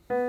Whoever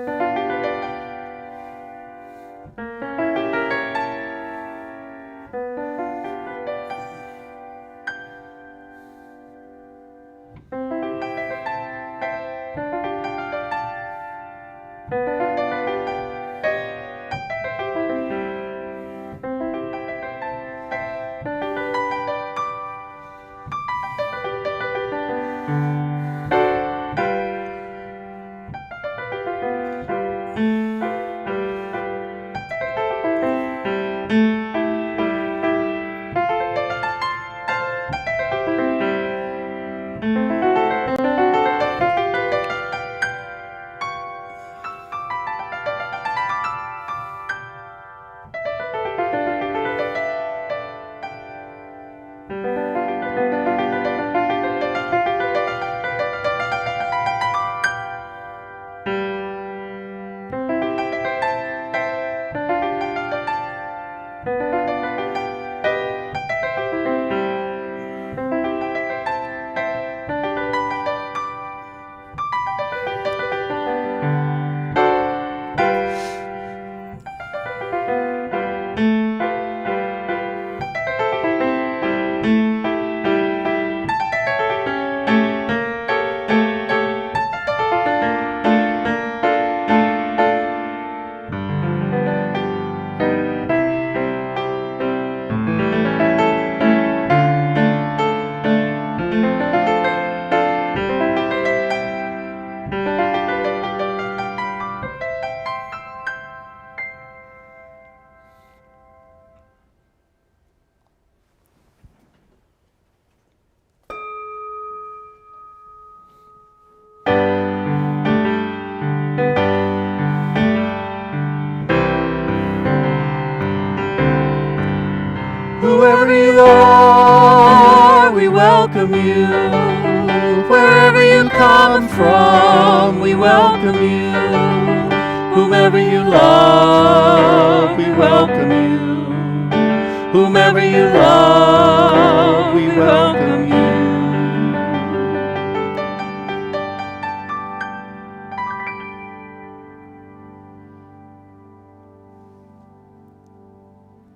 you are, we welcome you. Wherever you come from, we welcome you. Whomever you love, we welcome you. Whomever you love, we welcome you.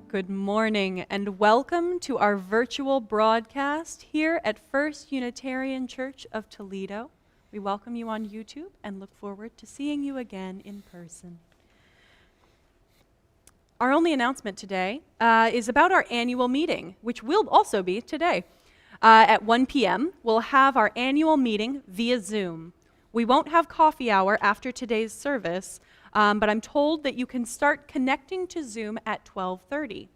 Good morning and welcome to our virtual broadcast here at First Unitarian Church of Toledo. We welcome you on YouTube and look forward to seeing you again in person. Our only announcement today is about our annual meeting, which will also be today. At 1 p.m., we'll have our annual meeting via Zoom. We won't have coffee hour after today's service, but I'm told that you can start connecting to Zoom at 12:30.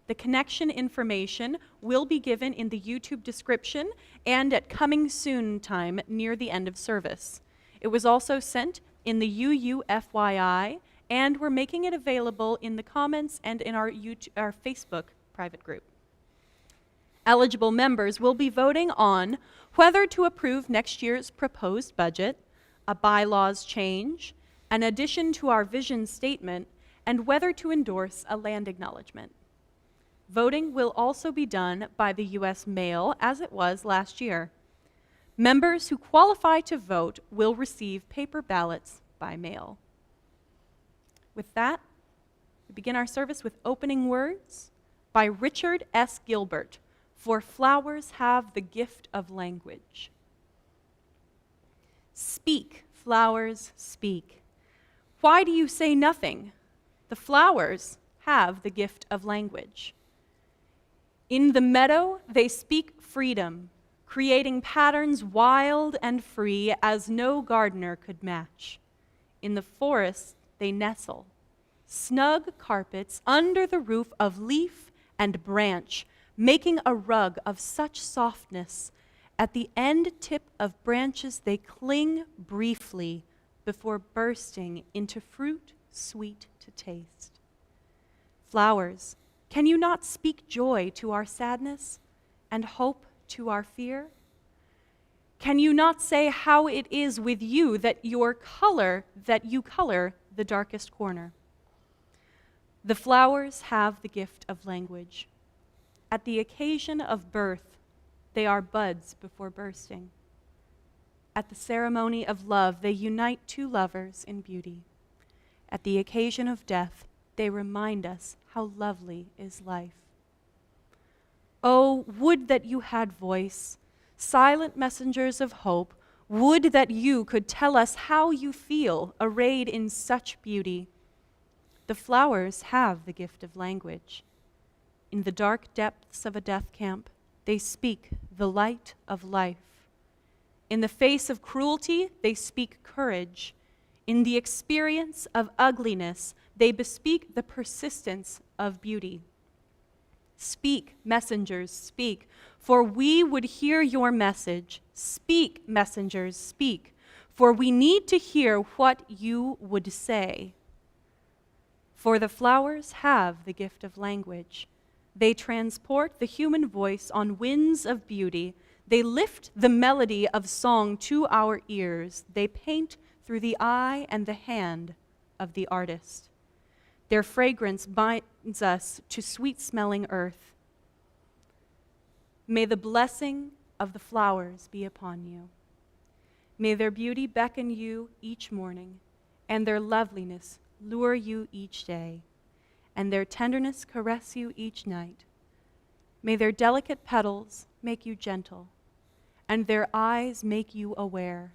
The connection information will be given in the YouTube description and at coming soon time near the end of service. It was also sent in the UUFYI, and we're making it available in the comments and in our Facebook private group. Eligible members will be voting on whether to approve next year's proposed budget, a bylaws change, an addition to our vision statement, and whether to endorse a land acknowledgement. Voting will also be done by the U.S. mail, as it was last year. Members who qualify to vote will receive paper ballots by mail. With that, we begin our service with opening words by Richard S. Gilbert, "For flowers have the gift of language." Speak, flowers, speak. Why do you say nothing? The flowers have the gift of language. In the meadow, they speak freedom, creating patterns wild and free as no gardener could match. In the forest, they nestle, snug carpets under the roof of leaf and branch, making a rug of such softness. At the end tip of branches, they cling briefly before bursting into fruit sweet to taste. Flowers, can you not speak joy to our sadness and hope to our fear? Can you not say how it is with you that you color the darkest corner? The flowers have the gift of language. At the occasion of birth, they are buds before bursting. At the ceremony of love, they unite two lovers in beauty. At the occasion of death, they remind us how lovely is life. Oh, would that you had voice, silent messengers of hope. Would that you could tell us how you feel, arrayed in such beauty. The flowers have the gift of language. In the dark depths of a death camp, they speak the light of life. In the face of cruelty, they speak courage. In the experience of ugliness, they bespeak the persistence of beauty. Speak, messengers, speak, for we would hear your message. Speak, messengers, speak, for we need to hear what you would say. For the flowers have the gift of language. They transport the human voice on winds of beauty. They lift the melody of song to our ears. They paint through the eye and the hand of the artist. Their fragrance binds us to sweet-smelling earth. May the blessing of the flowers be upon you. May their beauty beckon you each morning, and their loveliness lure you each day, and their tenderness caress you each night. May their delicate petals make you gentle, and their eyes make you aware.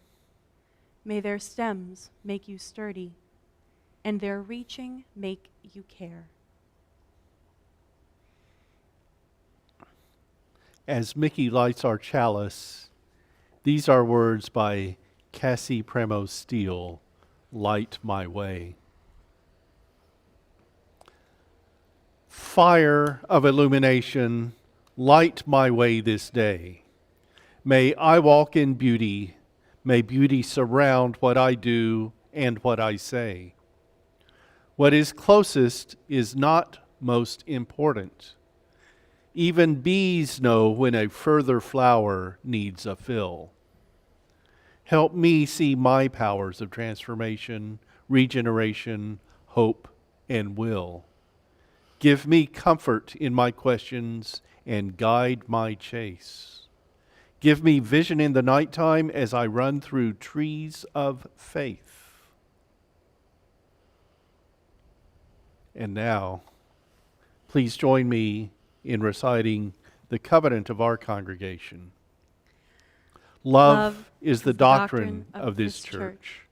May their stems make you sturdy, and their reaching make you care. As Mickey lights our chalice, these are words by Cassie Premo Steele, Light My Way. Fire of illumination, light my way this day. May I walk in beauty. May beauty surround what I do and what I say. What is closest is not most important. Even bees know when a further flower needs a fill. Help me see my powers of transformation, regeneration, hope, and will. Give me comfort in my questions and guide my chase. Give me vision in the nighttime as I run through trees of faith. And now, please join me in reciting the covenant of our congregation. Love is the doctrine of this church.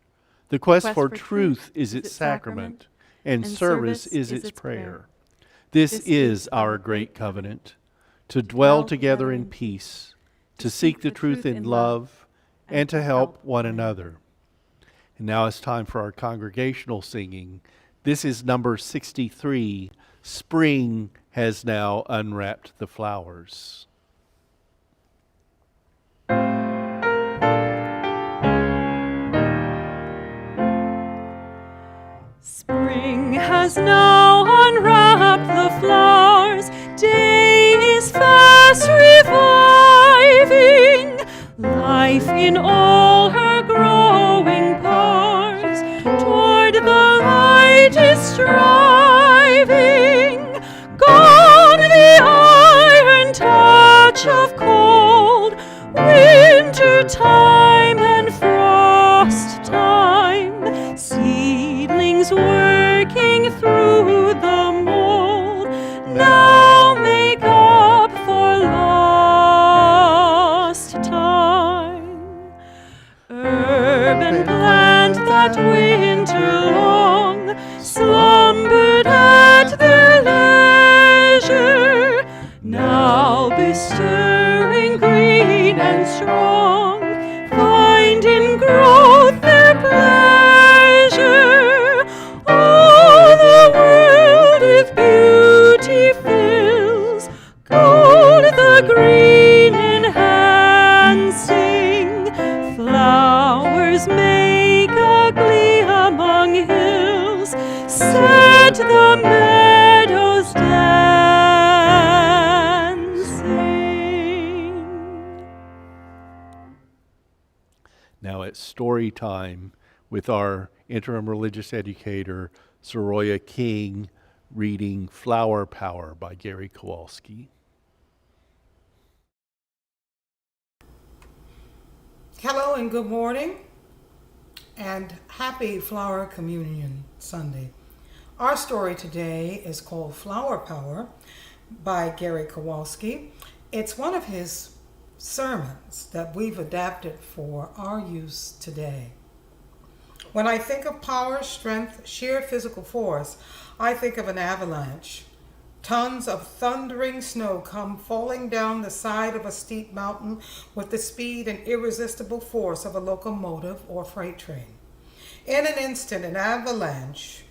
The quest for truth is its sacrament, and service is its prayer. This is our great covenant, to dwell together in peace, to seek the truth in love, and to help one another. And now it's time for our congregational singing. This is number 63, Spring Has Now Unwrapped the Flowers. Spring has now unwrapped the flowers, day is fast reviving, life in all her growing parts, toward the light is striving, gone the iron touch of cold, winter time and frost time, seedlings working through the mold, now make up for lost time. Herb and plant that winter long slumbered at their leisure, now bestirring green and strong, find in growth their pleasure. All the world with beauty fills, gold the green enhancing, flowers make a glee among hills, set the meadows dancing. Now it's story time with our interim religious educator, Soroya King, reading Flower Power by Gary Kowalski. Hello and good morning and happy Flower Communion Sunday. Our story today is called Flower Power by Gary Kowalski. It's one of his sermons that we've adapted for our use today. When I think of power, strength, sheer physical force, I think of an avalanche. Tons of thundering snow come falling down the side of a steep mountain with the speed and irresistible force of a locomotive or freight train. In an instant, an avalanche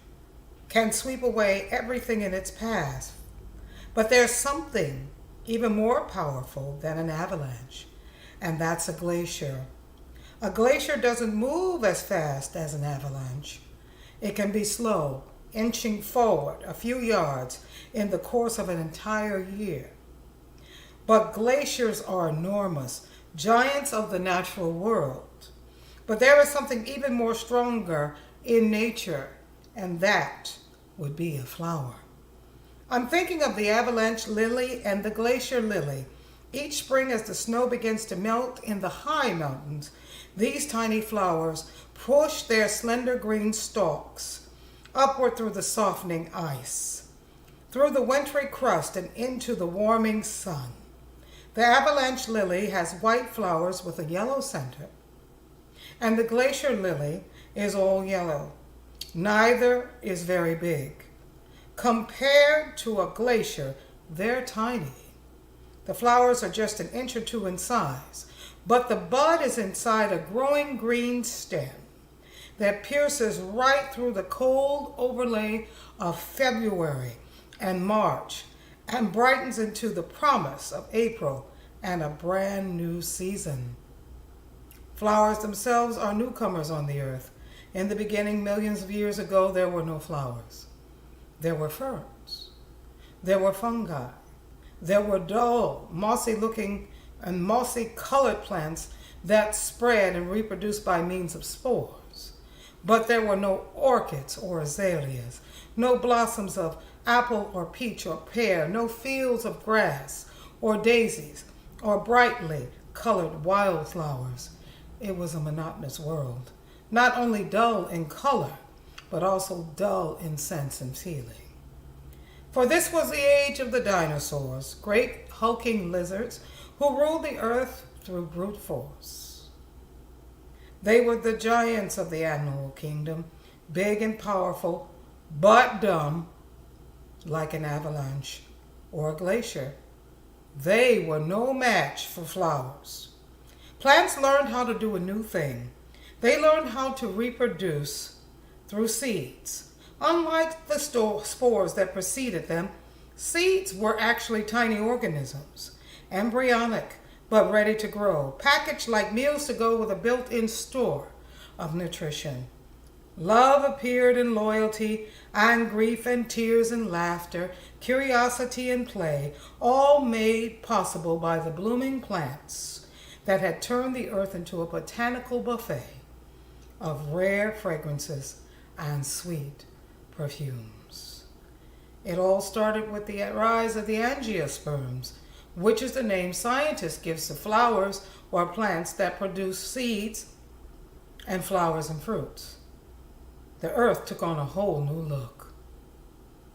can sweep away everything in its path. But there's something even more powerful than an avalanche, and that's a glacier. A glacier doesn't move as fast as an avalanche. It can be slow, inching forward a few yards in the course of an entire year. But glaciers are enormous, giants of the natural world. But there is something even more stronger in nature, and that would be a flower. I'm thinking of the avalanche lily and the glacier lily. Each spring, as the snow begins to melt in the high mountains, these tiny flowers push their slender green stalks upward through the softening ice, through the wintry crust and into the warming sun. The avalanche lily has white flowers with a yellow center, and the glacier lily is all yellow. Neither is very big. Compared to a glacier, they're tiny. The flowers are just an inch or two in size, but the bud is inside a growing green stem that pierces right through the cold overlay of February and March and brightens into the promise of April and a brand new season. Flowers themselves are newcomers on the earth. In the beginning, millions of years ago, there were no flowers. There were ferns. There were fungi. There were dull, mossy-looking and mossy-colored plants that spread and reproduced by means of spores. But there were no orchids or azaleas, no blossoms of apple or peach or pear, no fields of grass or daisies or brightly colored wildflowers. It was a monotonous world, not only dull in color, but also dull in sense and feeling. For this was the age of the dinosaurs, great hulking lizards who ruled the earth through brute force. They were the giants of the animal kingdom, big and powerful, but dumb, like an avalanche or a glacier. They were no match for flowers. Plants learned how to do a new thing. They learned how to reproduce through seeds. Unlike the spores that preceded them, seeds were actually tiny organisms, embryonic but ready to grow, packaged like meals to go with a built-in store of nutrition. Love appeared in loyalty, and grief and tears and laughter, curiosity and play, all made possible by the blooming plants that had turned the earth into a botanical buffet of rare fragrances and sweet perfumes. It all started with the rise of the angiosperms, which is the name scientists give to flowers or plants that produce seeds and flowers and fruits. The earth took on a whole new look.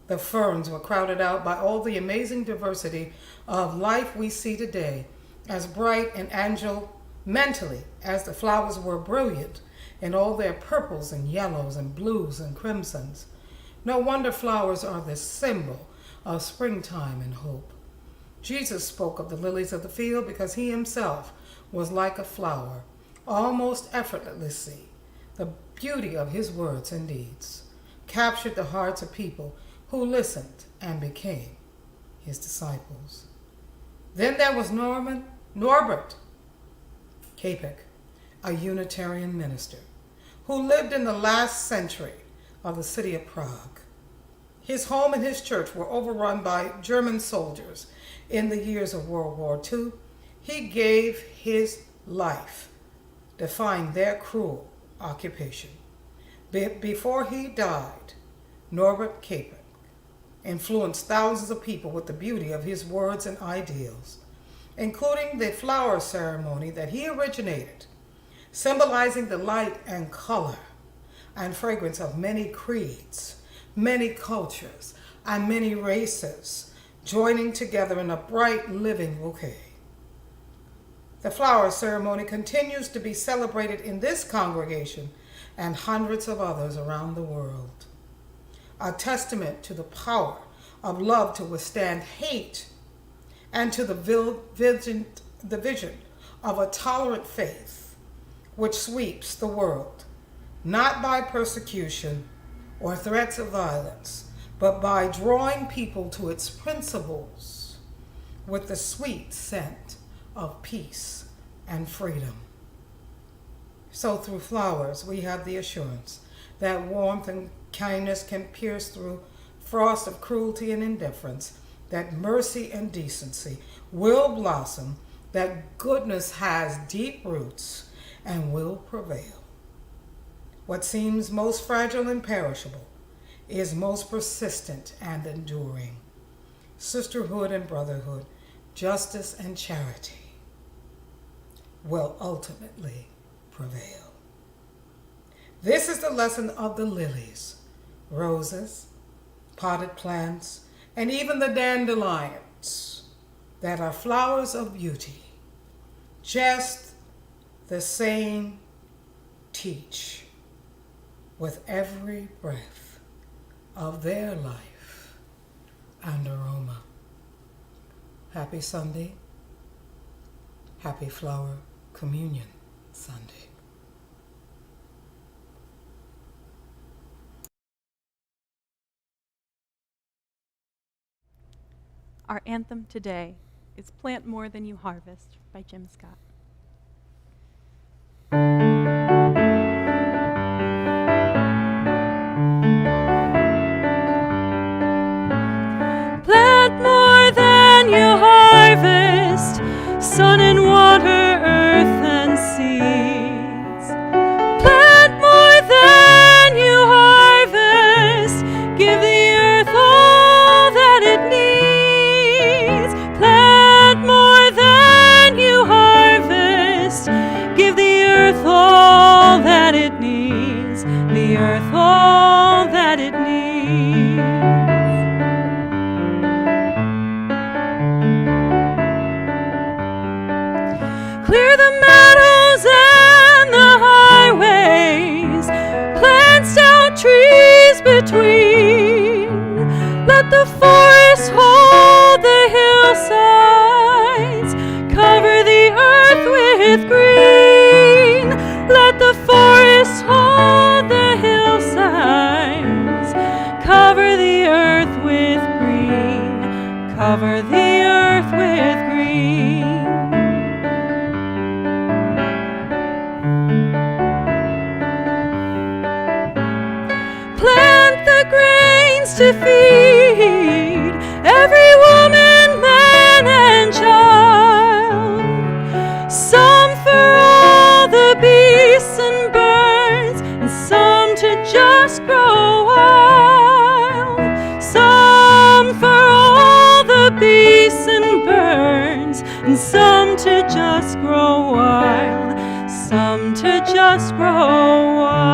The ferns were crowded out by all the amazing diversity of life we see today, as bright and angel mentally as the flowers were brilliant in all their purples and yellows and blues and crimsons. No wonder flowers are the symbol of springtime and hope. Jesus spoke of the lilies of the field because he himself was like a flower, almost effortlessly. The beauty of his words and deeds captured the hearts of people who listened and became his disciples. Then there was Norbert Capek, a Unitarian minister, who lived in the last century of the city of Prague. His home and his church were overrun by German soldiers in the years of World War II. He gave his life defying their cruel occupation. Before he died, Norbert Capek influenced thousands of people with the beauty of his words and ideals, including the flower ceremony that he originated symbolizing the light and color and fragrance of many creeds, many cultures, and many races joining together in a bright living bouquet. The flower ceremony continues to be celebrated in this congregation and hundreds of others around the world. A testament to the power of love to withstand hate and to the vision of a tolerant faith which sweeps the world, not by persecution or threats of violence, but by drawing people to its principles with the sweet scent of peace and freedom. So through flowers, we have the assurance that warmth and kindness can pierce through frost of cruelty and indifference, that mercy and decency will blossom, that goodness has deep roots and will prevail. What seems most fragile and perishable is most persistent and enduring. Sisterhood and brotherhood, justice and charity will ultimately prevail. This is the lesson of the lilies, roses, potted plants, and even the dandelions that are flowers of beauty. Just the same teach with every breath of their life and aroma. Happy Sunday. Happy Flower Communion Sunday. Our anthem today is Plant More Than You Harvest by Jim Scott. Plant more than you harvest, sun and water, earth and seeds. Plant more than you harvest, give the earth all that it needs. Plant more than you harvest, give the earth all that it needs. The earth all that it needs. Clear the meadows and the highways, plant stout trees between. Let the forest hold the hillsides, cover the earth with green. Let the forest hold the hillsides, cover the earth with green. Cover the earth with green. Plant the grains to feed every woman, man, and child. Some for all the beasts and birds, and some to just grow wild. Some for all the beasts and birds, and some to just grow wild. Some to just grow wild.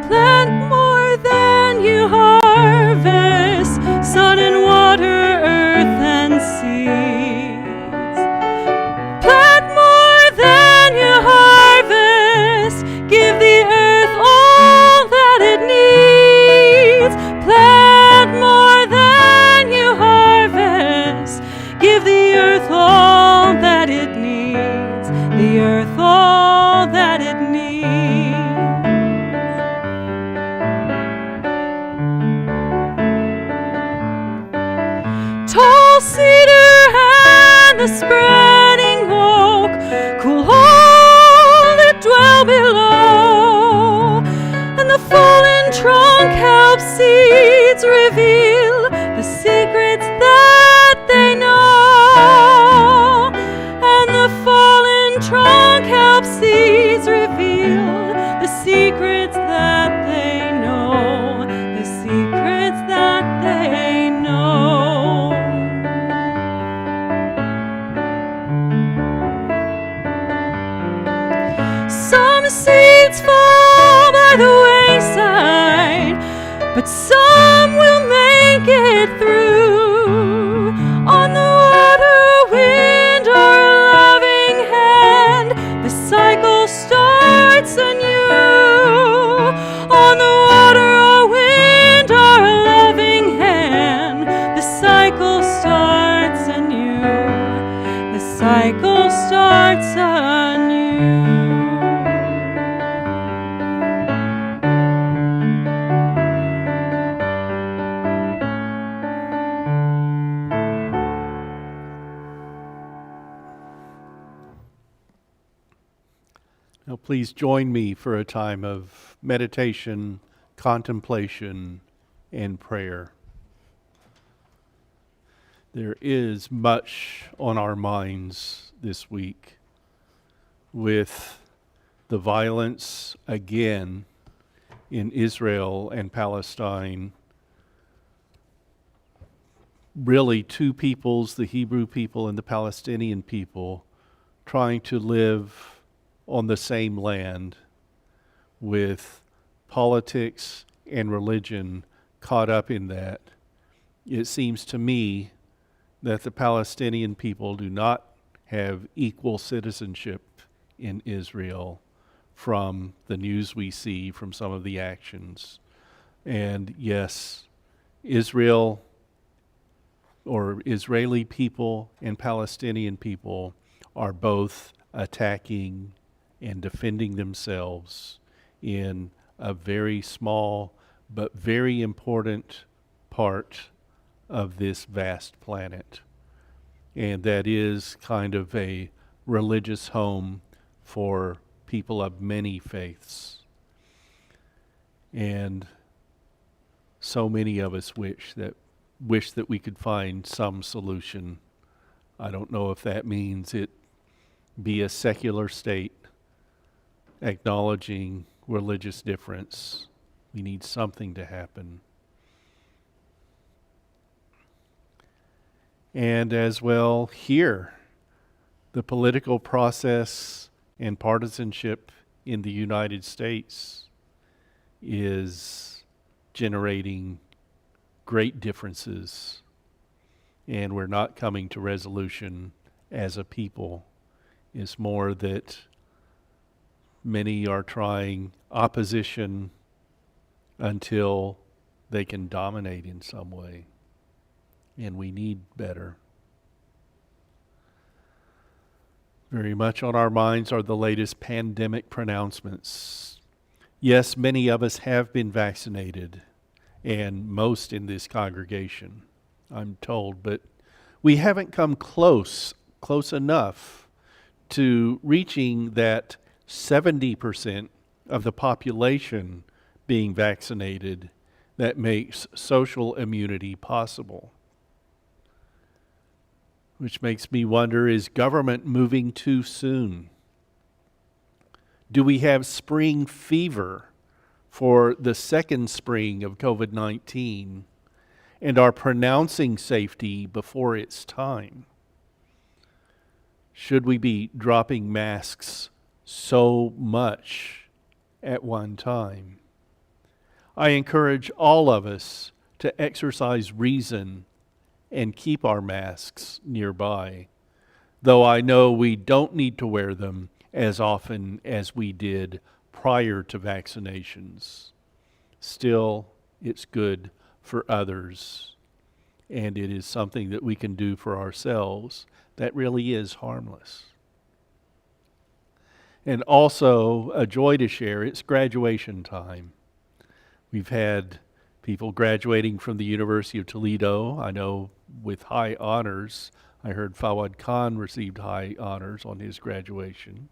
Plant more than you harvest, sun and water, earth and seeds. Plant more than you harvest, give the earth all that it needs. Plant more than you harvest, give the earth all that it needs. The earth all that it needs. Tall cedar and the spreading oak, cool all that dwell below, and the fallen trunk helps seeds reveal the secrets that they know. And the fallen trunk helps seeds reveal the secrets that they know. The secrets that they know. the wayside, but some will make it through. On the water, wind, or loving hand, the cycle starts anew. On the water, or wind, or loving hand, the cycle starts anew. The cycle starts anew. Now, please join me for a time of meditation, contemplation, and prayer. There is much on our minds this week with the violence again in Israel and Palestine. Really, two peoples, the Hebrew people and the Palestinian people, trying to live on the same land with politics and religion caught up in that. It seems to me that the Palestinian people do not have equal citizenship in Israel from the news we see, from some of the actions. And yes, Israel or Israeli people and Palestinian people are both attacking and defending themselves in a very small but very important part of this vast planet. And that is kind of a religious home for people of many faiths. And so many of us wish that we could find some solution. I don't know if that means it be a secular state acknowledging religious difference. We need something to happen. And as well, here, the political process and partisanship in the United States is generating great differences, and we're not coming to resolution as a people. It's more that many are trying opposition until they can dominate in some way, and we need better. Very much on our minds are the latest pandemic pronouncements. Yes, many of us have been vaccinated, and most in this congregation, I'm told, but we haven't come close enough to reaching that 70% of the population being vaccinated that makes social immunity possible. Which makes me wonder, is government moving too soon? Do we have spring fever for the second spring of COVID-19 and are pronouncing safety before its time? Should we be dropping masks so much at one time? I encourage all of us to exercise reason and keep our masks nearby, though I know we don't need to wear them as often as we did prior to vaccinations. Still, it's good for others, and it is something that we can do for ourselves that really is harmless. And also, a joy to share, it's graduation time. We've had people graduating from the University of Toledo, I know with high honors. I heard Fawad Khan received high honors on his graduation.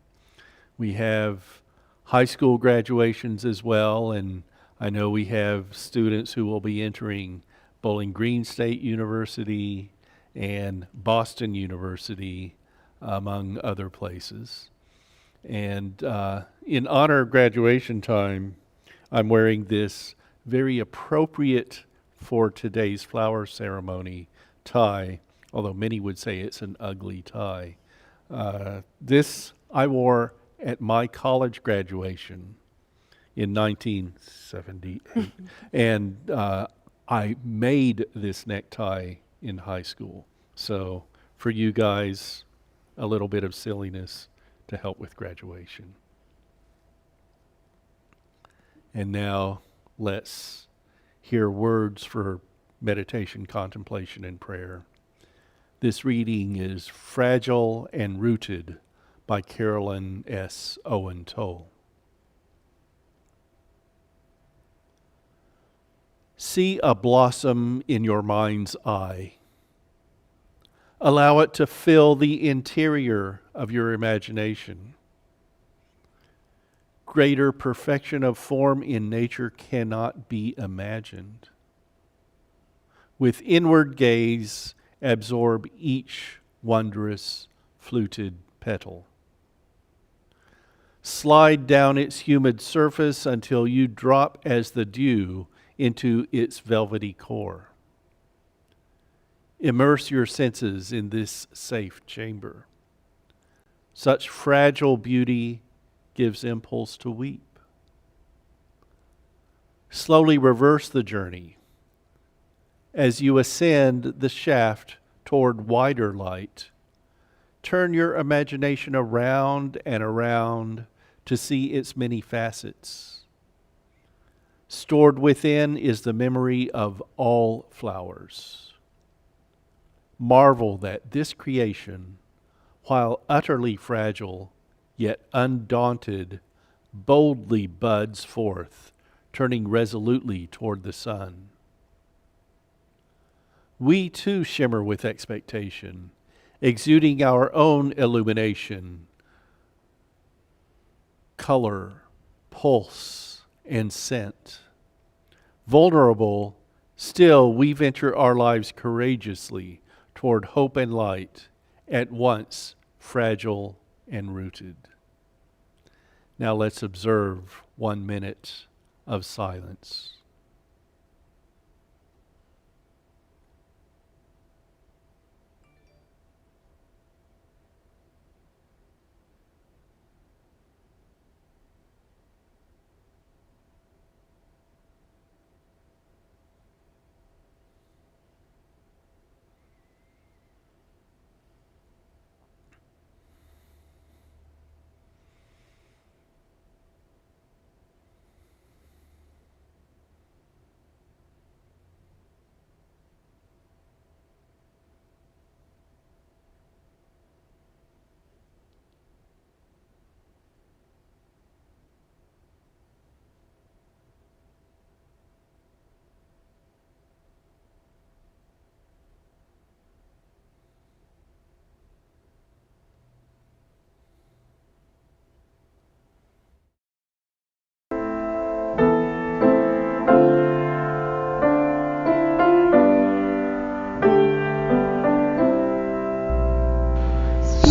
We have high school graduations as well, and I know we have students who will be entering Bowling Green State University and Boston University, among other places. And in honor of graduation time, I'm wearing this very appropriate for today's flower ceremony tie, although many would say it's an ugly tie. This I wore at my college graduation. in 1978. And I made this necktie in high school. So for you guys, a little bit of silliness to help with graduation. And now let's hear words for meditation, contemplation, and prayer. This reading is Fragile and Rooted by Carolyn S. Owen Toll. See a blossom in your mind's eye. Allow it to fill the interior of your imagination. Greater perfection of form in nature cannot be imagined. With inward gaze, absorb each wondrous fluted petal. Slide down its humid surface until you drop as the dew into its velvety core. Immerse your senses in this safe chamber. Such fragile beauty gives impulse to weep. Slowly reverse the journey. As you ascend the shaft toward wider light, turn your imagination around and around to see its many facets. Stored within is the memory of all flowers. Marvel that this creation, while utterly fragile, yet undaunted, boldly buds forth, turning resolutely toward the sun. We too shimmer with expectation, exuding our own illumination, color, pulse, and scent. Vulnerable, still we venture our lives courageously toward hope and light, at once fragile and rooted. Now let's observe 1 minute of silence.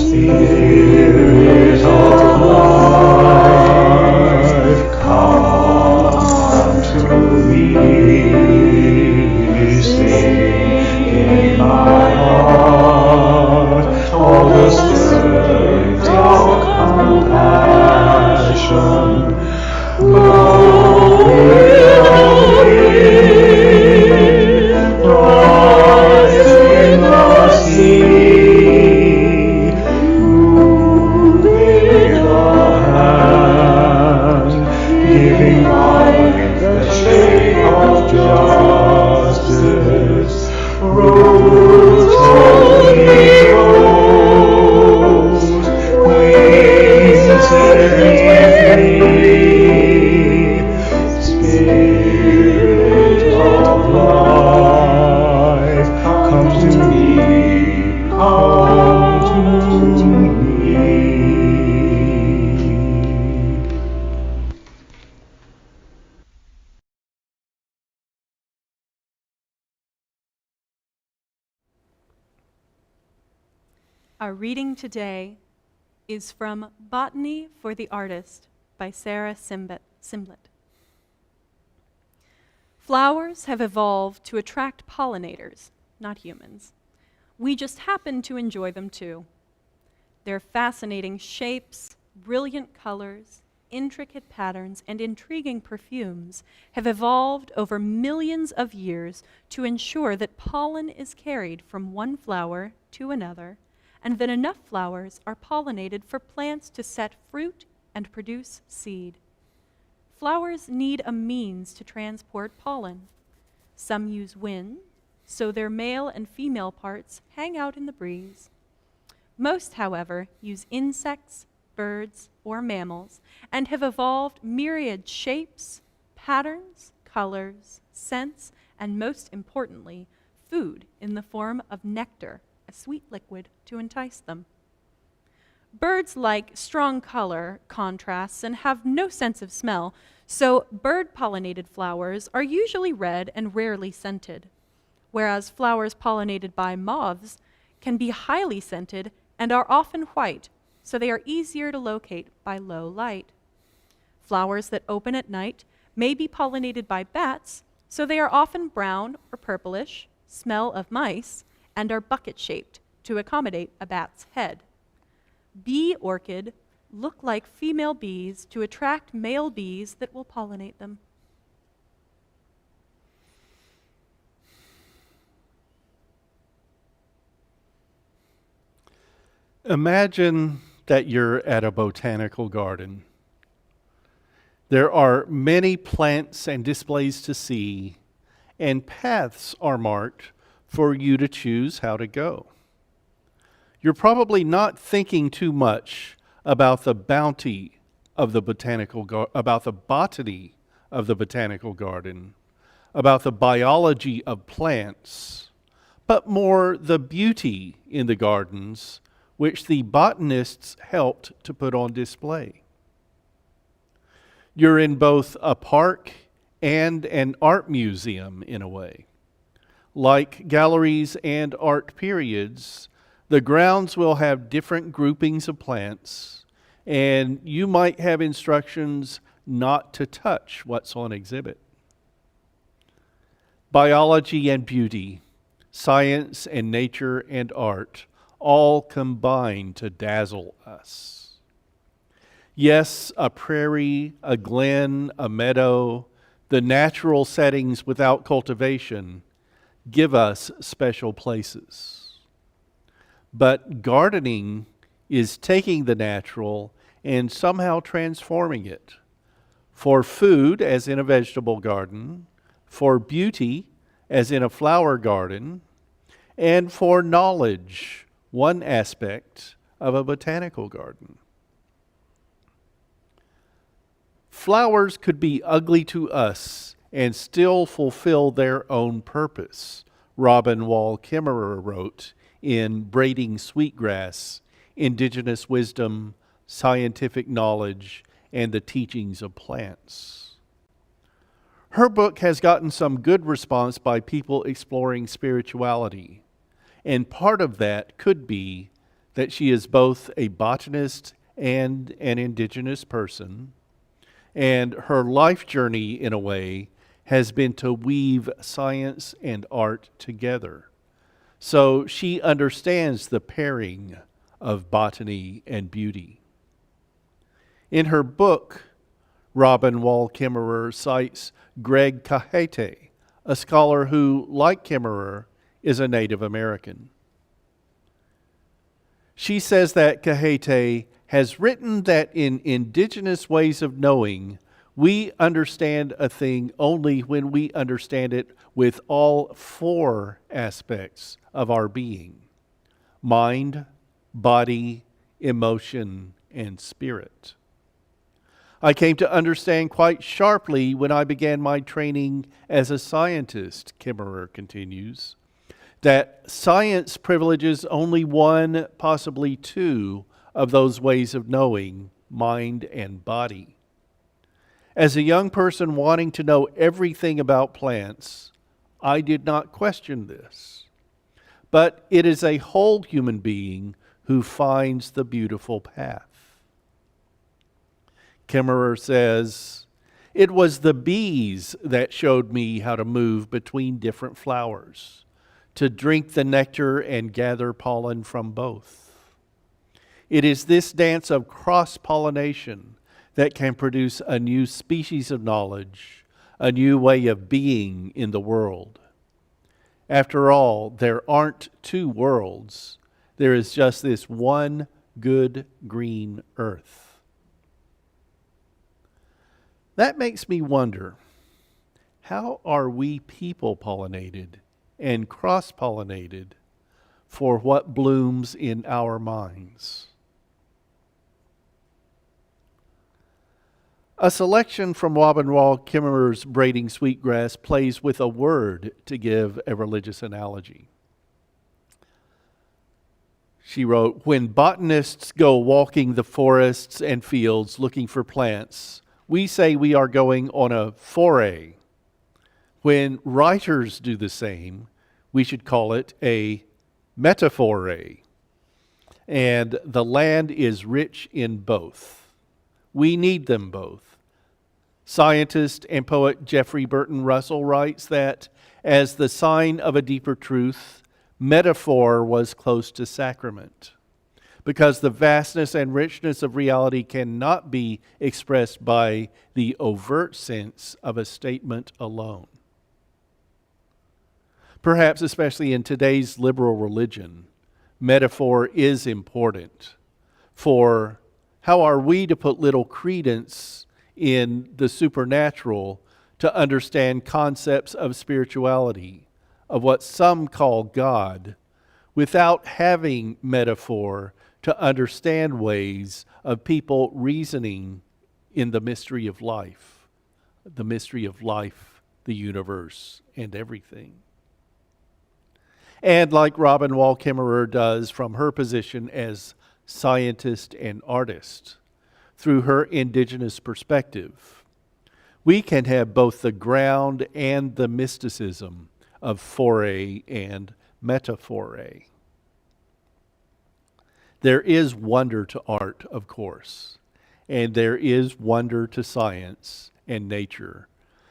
Spirit of life, come to me, sing in my heart all the strength of compassion. Rise in the sea, moving the hand, giving light the shade of justice. Rose only rose, wings set me free. Spirit of life, come to me, come to me. Our reading today is from Botany for the Artist by Sarah Simblett. Flowers have evolved to attract pollinators, not humans. We just happen to enjoy them too. Their fascinating shapes, brilliant colors, intricate patterns and intriguing perfumes have evolved over millions of years to ensure that pollen is carried from one flower to another, and that enough flowers are pollinated for plants to set fruit and produce seed. Flowers need a means to transport pollen. Some use wind, so their male and female parts hang out in the breeze. Most, however, use insects, birds, or mammals, and have evolved myriad shapes, patterns, colors, scents, and most importantly, food in the form of nectar, a sweet liquid to entice them. Birds like strong color contrasts and have no sense of smell, so bird-pollinated flowers are usually red and rarely scented, whereas flowers pollinated by moths can be highly scented and are often white, so they are easier to locate by low light. Flowers that open at night may be pollinated by bats, so they are often brown or purplish, smell of mice, and are bucket-shaped to accommodate a bat's head. Bee orchid look like female bees to attract male bees that will pollinate them. Imagine that you're at a botanical garden. There are many plants and displays to see, and paths are marked for you to choose how to go. You're probably not thinking too much about the bounty of the about the botany of the botanical garden, about the biology of plants, but more the beauty in the gardens which the botanists helped to put on display. You're in both a park and an art museum in a way. Like galleries and art periods, the grounds will have different groupings of plants, and you might have instructions not to touch what's on exhibit. Biology and beauty, science and nature and art all combine to dazzle us. Yes, a prairie, a glen, a meadow, the natural settings without cultivation give us special places. But gardening is taking the natural and somehow transforming it. For food, as in a vegetable garden, for beauty, as in a flower garden, and for knowledge, one aspect of a botanical garden. Flowers could be ugly to us and still fulfill their own purpose, Robin Wall Kimmerer wrote in Braiding Sweetgrass, Indigenous Wisdom, Scientific Knowledge, and the Teachings of Plants. Her book has gotten some good response by people exploring spirituality. And part of that could be that she is both a botanist and an indigenous person. And her life journey, in a way, has been to weave science and art together. So she understands the pairing of botany and beauty. In her book, Robin Wall Kimmerer cites Greg Cajete, a scholar who, like Kimmerer, is a Native American. She says that Cajete has written that in indigenous ways of knowing, we understand a thing only when we understand it with all four aspects of our being: mind, body, emotion, and spirit. I came to understand quite sharply when I began my training as a scientist, Kimmerer continues, that science privileges only one, possibly two, of those ways of knowing, mind and body. As a young person wanting to know everything about plants, I did not question this. But it is a whole human being who finds the beautiful path. Kimmerer says, "It was the bees that showed me how to move between different flowers, to drink the nectar and gather pollen from both. It is this dance of cross-pollination that can produce a new species of knowledge, a new way of being in the world. After all, there aren't two worlds. There is just this one good green earth. That makes me wonder, how are we people pollinated and cross-pollinated for what blooms in our minds? A selection from Wabenwald Kimmerer's Braiding Sweetgrass plays with a word to give a religious analogy. She wrote, "When botanists go walking the forests and fields looking for plants, we say we are going on a foray. When writers do the same, we should call it a metaphore. And the land is rich in both. We need them both." Scientist and poet Jeffrey Burton Russell writes that, as the sign of a deeper truth, metaphor was close to sacrament, because the vastness and richness of reality cannot be expressed by the overt sense of a statement alone. Perhaps especially in today's liberal religion, metaphor is important. For how are we to put little credence in the supernatural to understand concepts of spirituality, of what some call God, without having metaphor to understand ways of people reasoning in the mystery of life, the universe, and everything? And like Robin Wall Kimmerer does from her position as scientist and artist, through her indigenous perspective, we can have both the ground and the mysticism of foray and metaphore. There is wonder to art, of course, and there is wonder to science and nature,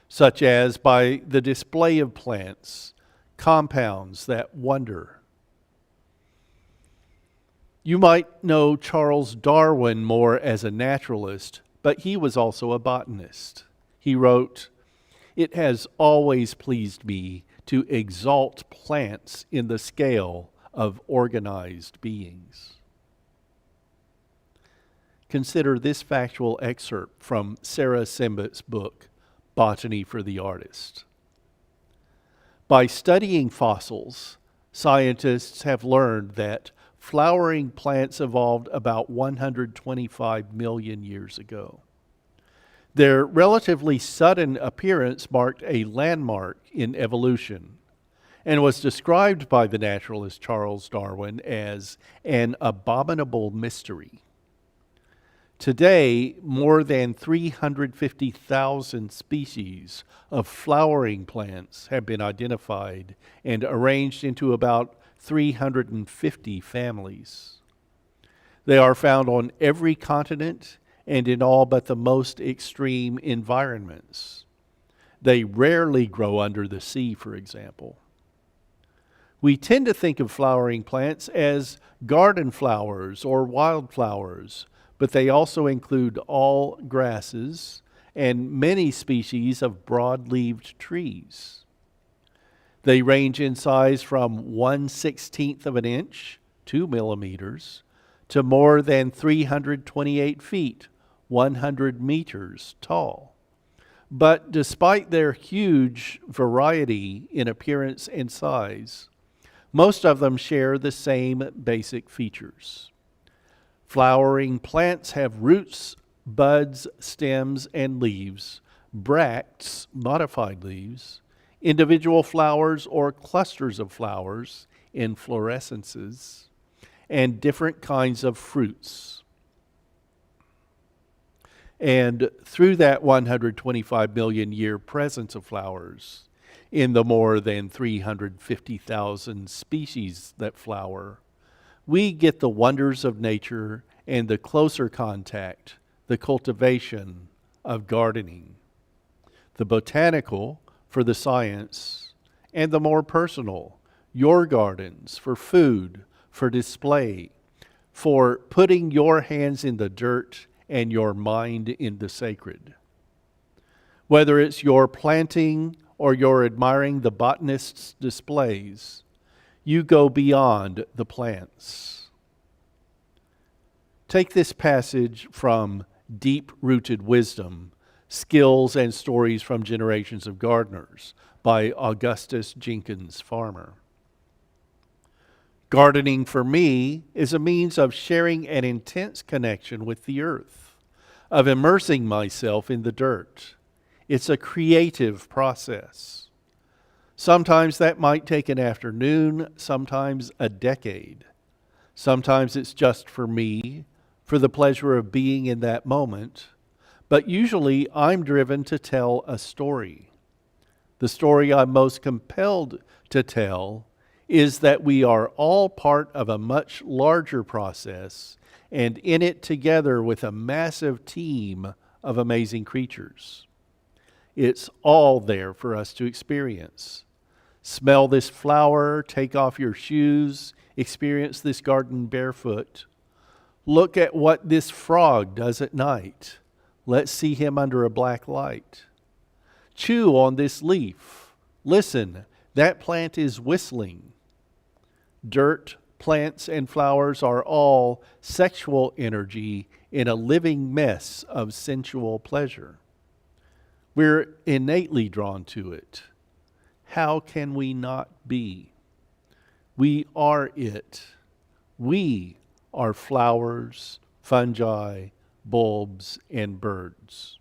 such as by the display of plants, compounds that wonder. You might know Charles Darwin more as a naturalist, but he was also a botanist. He wrote, "It has always pleased me to exalt plants in the scale of organized beings." Consider this factual excerpt from Sarah Simbett's book, Botany for the Artist. By studying fossils, scientists have learned that flowering plants evolved about 125 million years ago. Their relatively sudden appearance marked a landmark in evolution and was described by the naturalist Charles Darwin as an abominable mystery. Today, more than 350,000 species of flowering plants have been identified and arranged into about 350 families. They are found on every continent and in all but the most extreme environments. They rarely grow under the sea, for example. We tend to think of flowering plants as garden flowers or wildflowers, but they also include all grasses and many species of broad-leaved trees. They range in size from 1/16 of an inch, 2 millimeters, to more than 328 feet, 100 meters tall. But despite their huge variety in appearance and size, most of them share the same basic features. Flowering plants have roots, buds, stems, and leaves, bracts, modified leaves, individual flowers or clusters of flowers, inflorescences, and different kinds of fruits. And through that 125 million year presence of flowers, in the more than 350,000 species that flower, we get the wonders of nature and the closer contact, the cultivation of gardening. The botanical for the science, and the more personal, your gardens for food, for display, for putting your hands in the dirt and your mind in the sacred. Whether it's your planting or you're admiring the botanist's displays, you go beyond the plants. Take this passage from Deep-Rooted Wisdom, Skills and Stories from Generations of Gardeners by Augustus Jenkins Farmer. Gardening for me is a means of sharing an intense connection with the earth, of immersing myself in the dirt. It's a creative process. Sometimes that might take an afternoon, sometimes a decade. Sometimes it's just for me, for the pleasure of being in that moment. But usually I'm driven to tell a story. The story I'm most compelled to tell is that we are all part of a much larger process and in it together with a massive team of amazing creatures. It's all there for us to experience. Smell this flower, take off your shoes, experience this garden barefoot. Look at what this frog does at night. Let's see him under a black light. Chew on this leaf. Listen, that plant is whistling. Dirt, plants, and flowers are all sexual energy in a living mess of sensual pleasure. We're innately drawn to it. How can we not be? We are it. We are flowers, fungi, bulbs, and birds.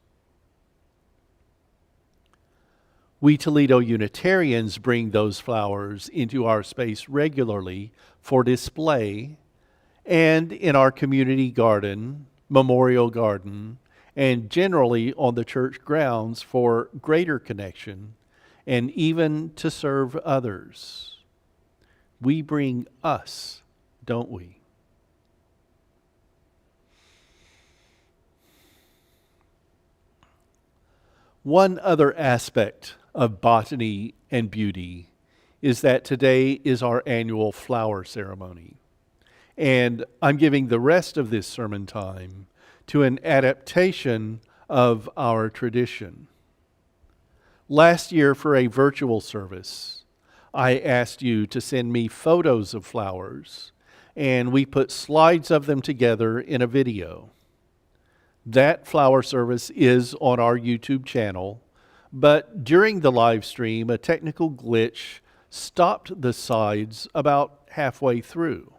We Toledo Unitarians bring those flowers into our space regularly for display and in our community garden, memorial garden, and generally on the church grounds for greater connection and even to serve others. We bring us, don't we? One other aspect of botany and beauty is that today is our annual flower ceremony. And I'm giving the rest of this sermon time to an adaptation of our tradition. Last year, for a virtual service, I asked you to send me photos of flowers, and we put slides of them together in a video. That flower service is on our YouTube channel, but during the live stream, a technical glitch stopped the slides about halfway through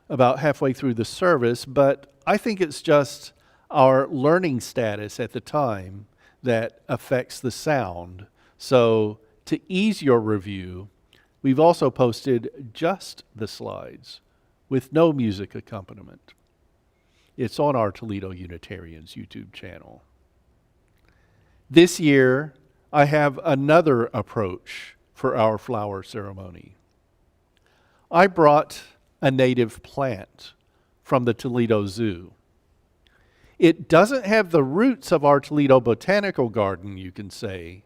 the service, but I think it's just our learning status at the time that affects the sound. So to ease your review, we've also posted just the slides with no music accompaniment. It's on our Toledo Unitarians YouTube channel. This year, I have another approach for our flower ceremony. I brought a native plant from the Toledo Zoo. It doesn't have the roots of our Toledo Botanical Garden, you can say,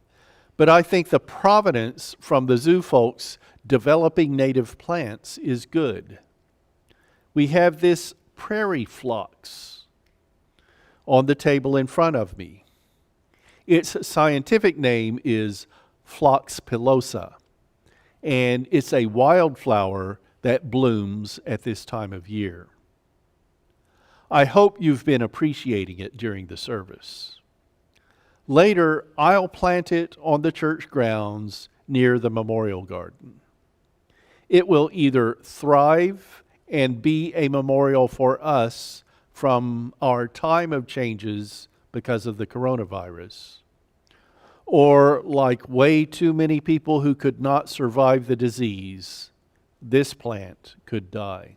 but I think the provenance from the zoo folks developing native plants is good. We have this prairie phlox on the table in front of me. Its scientific name is Phlox pilosa, and it's a wildflower that blooms at this time of year. I hope you've been appreciating it during the service. Later, I'll plant it on the church grounds near the memorial garden. It will either thrive and be a memorial for us from our time of changes because of the coronavirus, or like way too many people who could not survive the disease, this plant could die.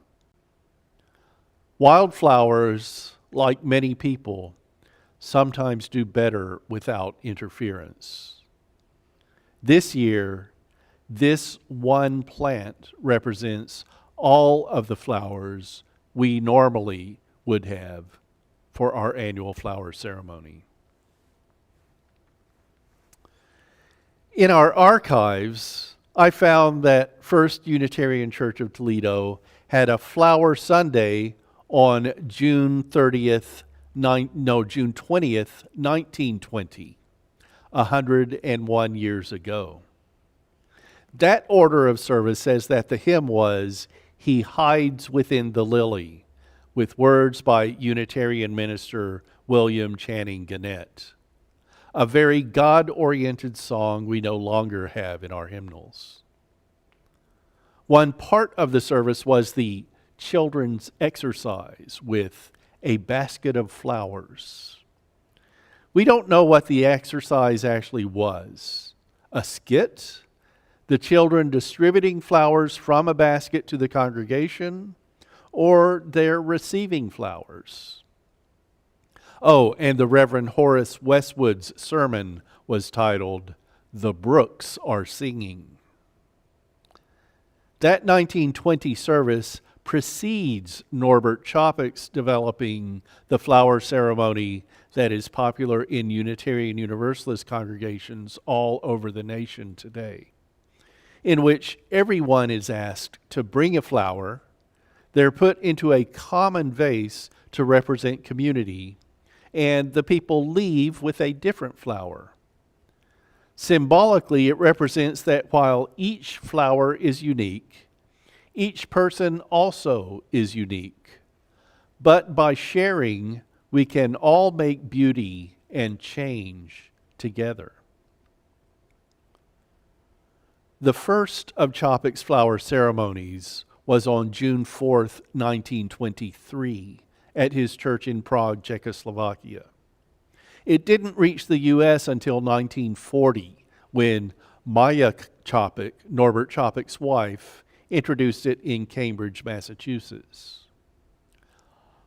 Wildflowers, like many people, sometimes do better without interference. This year, this one plant represents all of the flowers we normally would have for our annual flower ceremony. In our archives, I found that First Unitarian Church of Toledo had a Flower Sunday on June 30th, June 20th, 1920, 101 years ago. That order of service says that the hymn was "He Hides Within the Lily," with words by Unitarian minister William Channing Gannett. A very God-oriented song we no longer have in our hymnals. One part of the service was the children's exercise with a basket of flowers. We don't know what the exercise actually was. A skit? The children distributing flowers from a basket to the congregation? Or they're receiving flowers? Oh, and the Reverend Horace Westwood's sermon was titled, "The Brooks Are Singing." That 1920 service precedes Norbert Chopik's developing the flower ceremony that is popular in Unitarian Universalist congregations all over the nation today, in which everyone is asked to bring a flower. They're put into a common vase to represent community, and the people leave with a different flower. Symbolically, it represents that while each flower is unique, each person also is unique. But by sharing, we can all make beauty and change together. The first of Chopik's flower ceremonies was on June 4th, 1923, at his church in Prague, Czechoslovakia. It didn't reach the U.S. until 1940, when Maya Chopik, Norbert Chopik's wife, introduced it in Cambridge, Massachusetts.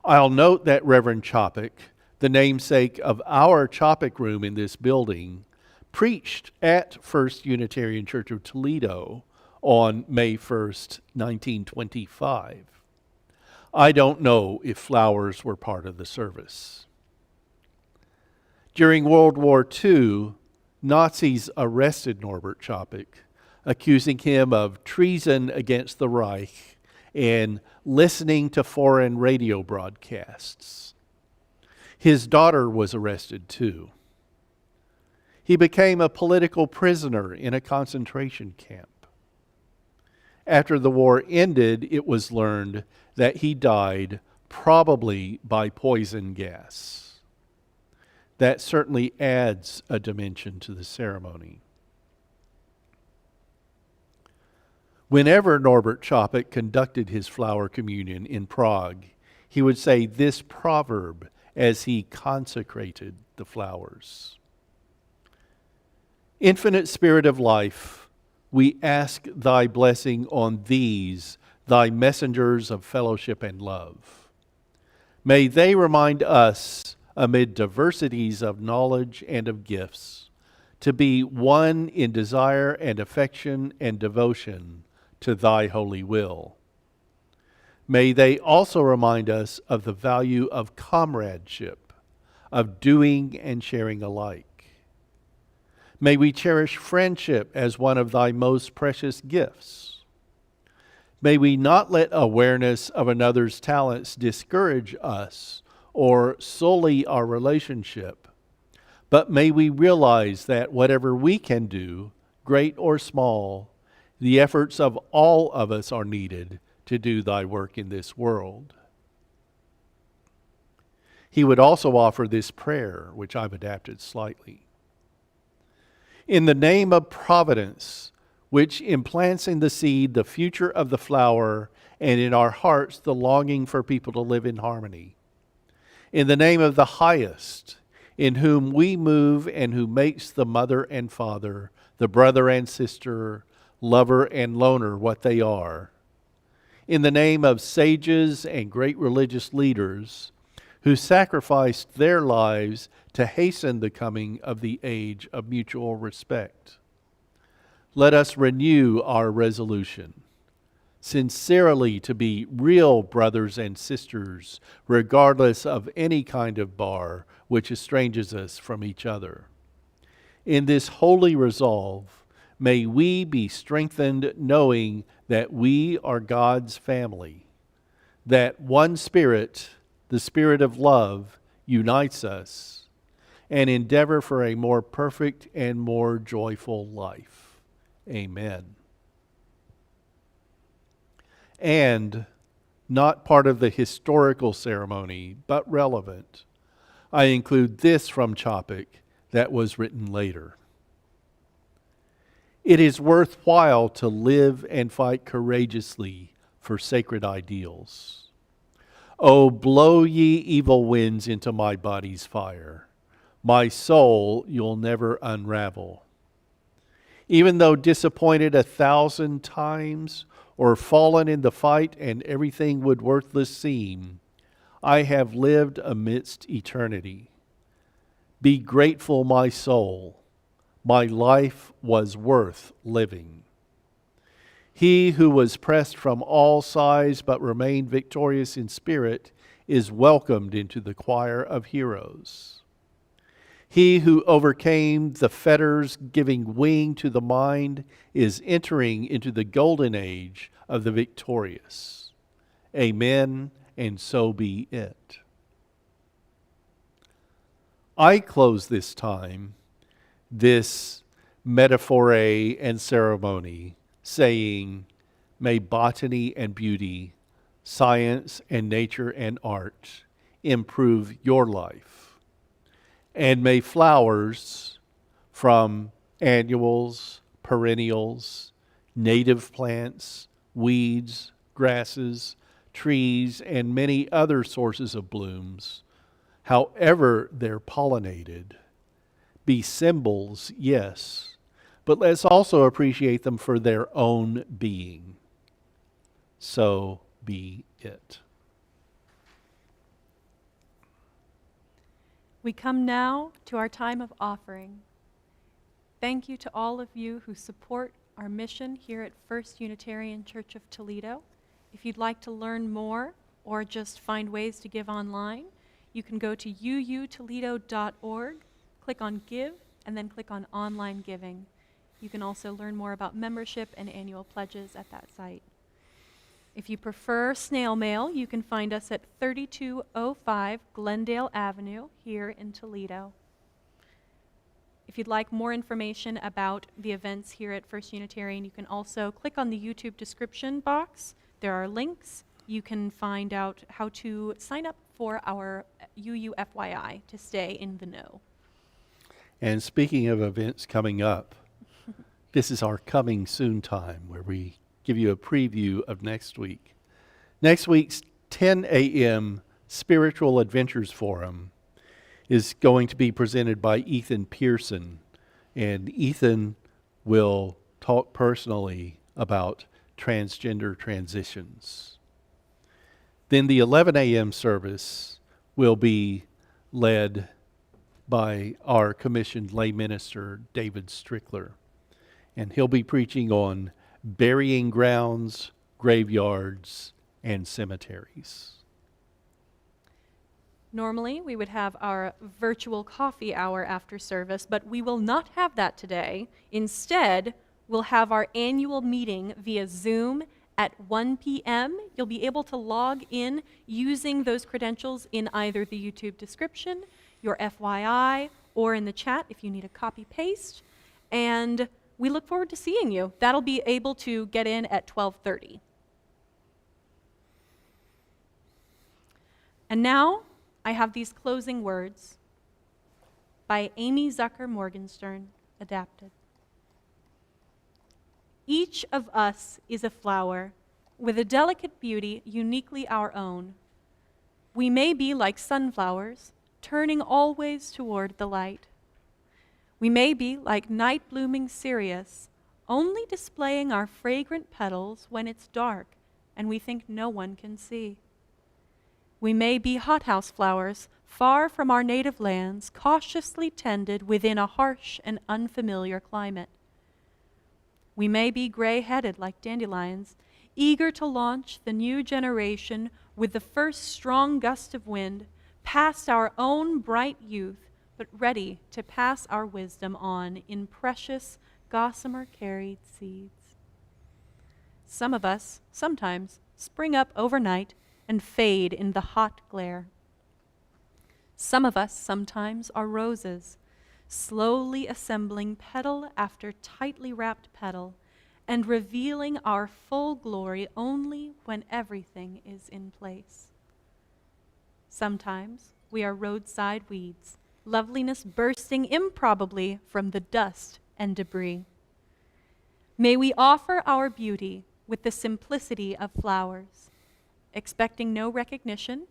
I'll note that Reverend Chopik, the namesake of our Chopik room in this building, preached at First Unitarian Church of Toledo on May 1st, 1925. I don't know if flowers were part of the service. During World War II, Nazis arrested Norbert Chopik, accusing him of treason against the Reich and listening to foreign radio broadcasts. His daughter was arrested too. He became a political prisoner in a concentration camp. After the war ended, it was learned that he died probably by poison gas. That certainly adds a dimension to the ceremony. Whenever Norbert Chopik conducted his flower communion in Prague, he would say this proverb as he consecrated the flowers. Infinite Spirit of life, we ask thy blessing on these, thy messengers of fellowship and love. May they remind us, amid diversities of knowledge and of gifts, to be one in desire and affection and devotion to thy holy will. May they also remind us of the value of comradeship, of doing and sharing alike. May we cherish friendship as one of thy most precious gifts. May we not let awareness of another's talents discourage us or sully our relationship, but may we realize that whatever we can do, great or small, the efforts of all of us are needed to do thy work in this world. He would also offer this prayer, which I've adapted slightly. In the name of providence, which implants in the seed the future of the flower, and in our hearts the longing for people to live in harmony. In the name of the highest, in whom we move and who makes the mother and father, the brother and sister, lover and loner what they are. In the name of sages and great religious leaders who sacrificed their lives to hasten the coming of the age of mutual respect. Let us renew our resolution, sincerely to be real brothers and sisters, regardless of any kind of bar which estranges us from each other. In this holy resolve, may we be strengthened knowing that we are God's family, that one Spirit, the Spirit of love, unites us, and endeavor for a more perfect and more joyful life. Amen. And not part of the historical ceremony, but relevant, I include this from Chopik that was written later. It is worthwhile to live and fight courageously for sacred ideals. Oh, blow ye evil winds into my body's fire. My soul you'll never unravel. Even though disappointed 1,000 times, or fallen in the fight and everything would worthless seem, I have lived amidst eternity. Be grateful, my soul. My life was worth living. He who was pressed from all sides but remained victorious in spirit is welcomed into the choir of heroes. He who overcame the fetters giving wing to the mind is entering into the golden age of the victorious. Amen, and so be it. I close this time, this metaphor and ceremony, saying, may botany and beauty, science and nature and art improve your life. And may flowers from annuals, perennials, native plants, weeds, grasses, trees, and many other sources of blooms, however they're pollinated, be symbols, yes, but let's also appreciate them for their own being. So be it. We come now to our time of offering. Thank you to all of you who support our mission here at First Unitarian Church of Toledo. If you'd like to learn more or just find ways to give online, you can go to uutoledo.org, click on Give, and then click on Online Giving. You can also learn more about membership and annual pledges at that site. If you prefer snail mail, you can find us at 3205 Glendale Avenue here in Toledo. If you'd like more information about the events here at First Unitarian, you can also click on the YouTube description box. There are links. You can find out how to sign up for our UUFYI to stay in the know. And speaking of events coming up, this is our coming soon time where we give you a preview of next week. Next week's 10 a.m. Spiritual Adventures Forum is going to be presented by Ethan Pearson, and Ethan will talk personally about transgender transitions. Then the 11 a.m. service will be led by our commissioned lay minister, David Strickler, and he'll be preaching on burying grounds, graveyards, and cemeteries. Normally, we would have our virtual coffee hour after service, but we will not have that today. Instead, we'll have our annual meeting via Zoom at 1 p.m. You'll be able to log in using those credentials in either the YouTube description, your FYI, or in the chat if you need a copy-paste. And we look forward to seeing you. That'll be able to get in at 12:30. And now, I have these closing words by Amy Zucker Morgenstern, adapted. Each of us is a flower with a delicate beauty uniquely our own. We may be like sunflowers, turning always toward the light. We may be like night-blooming Sirius, only displaying our fragrant petals when it's dark and we think no one can see. We may be hothouse flowers, far from our native lands, cautiously tended within a harsh and unfamiliar climate. We may be gray-headed like dandelions, eager to launch the new generation with the first strong gust of wind, past our own bright youth, but ready to pass our wisdom on in precious, gossamer-carried seeds. Some of us, sometimes, spring up overnight and fade in the hot glare. Some of us sometimes are roses, slowly assembling petal after tightly wrapped petal, and revealing our full glory only when everything is in place. Sometimes we are roadside weeds, loveliness bursting improbably from the dust and debris. May we offer our beauty with the simplicity of flowers, expecting no recognition,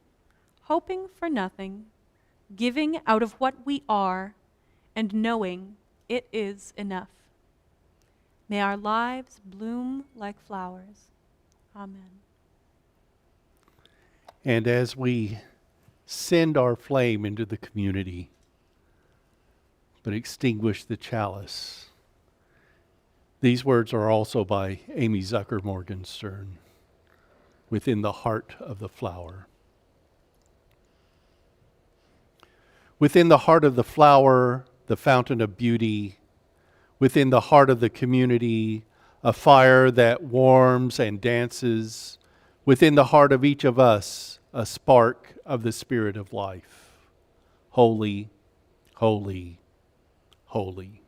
hoping for nothing, giving out of what we are, and knowing it is enough. May our lives bloom like flowers. Amen. And as we send our flame into the community, but extinguish the chalice, these words are also by Amy Zucker Morgenstern, within the heart of the flower. Within the heart of the flower, the fountain of beauty, within the heart of the community, a fire that warms and dances, within the heart of each of us, a spark of the Spirit of life. Holy, holy, holy.